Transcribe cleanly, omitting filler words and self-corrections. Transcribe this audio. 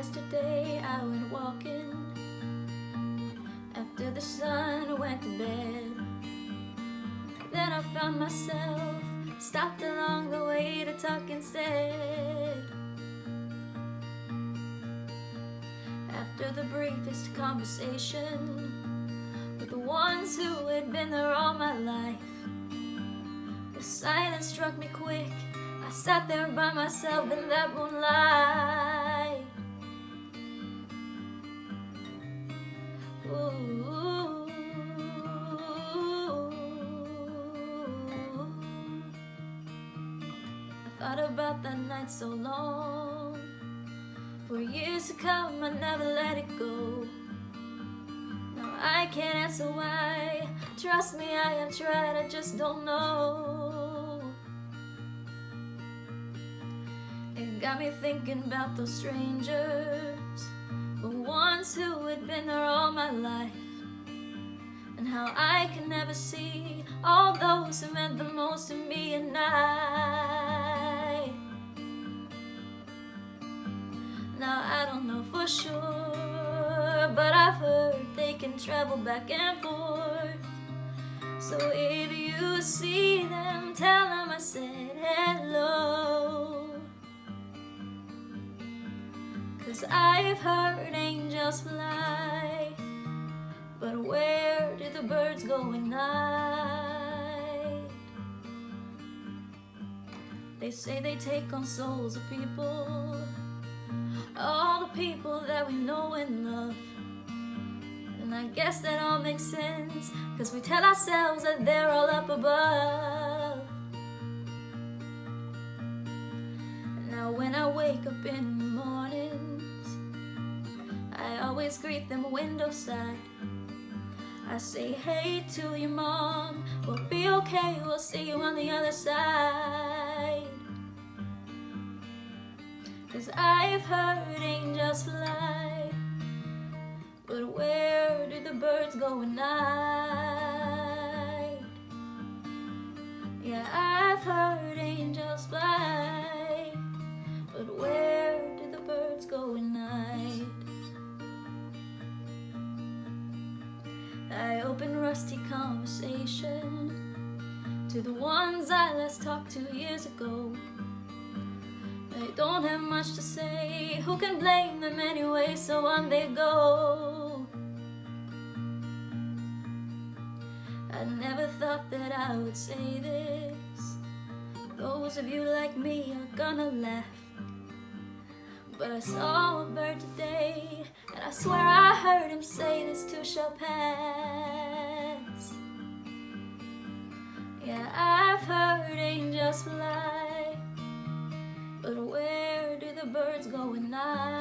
Yesterday I went walking after the sun went to bed. Then I found myself stopped along the way to talk instead. After the briefest conversation with the ones who had been there all my life, the silence struck me quick. I sat there by myself in that moonlight. Ooh. I thought about that night so long. For years to come, I never let it go. Now I can't answer why. Trust me, I have tried, I just don't know. It got me thinking about those strangers, the ones who had been there all my life, and how I could never see all those who meant the most to me and I. Now I don't know for sure, but I've heard they can travel back and forth. So if you see them, tell them I said hello. 'Cause I've heard angels fly, but where do the birds go at night? They say they take on souls of people, all the people that we know and love. And I guess that all makes sense, 'cause we tell ourselves that they're all up above. Now when I wake up in the mornings, I always greet them window side. I say hey to your mom, we'll be okay, we'll see you on the other side. 'Cause I've heard angels fly, but where do the birds go at night? Yeah, I've heard angels fly, but where do the birds go at night? I open rusty conversation to the ones I last talked to years ago. They don't have much to say, who can blame them anyway, so on they go. I never thought that I would say this. Those of you like me are gonna laugh. But I saw a bird today, and I swear I heard him say this too shall pass. Yeah, I've heard angels fly, but where do the birds go at night?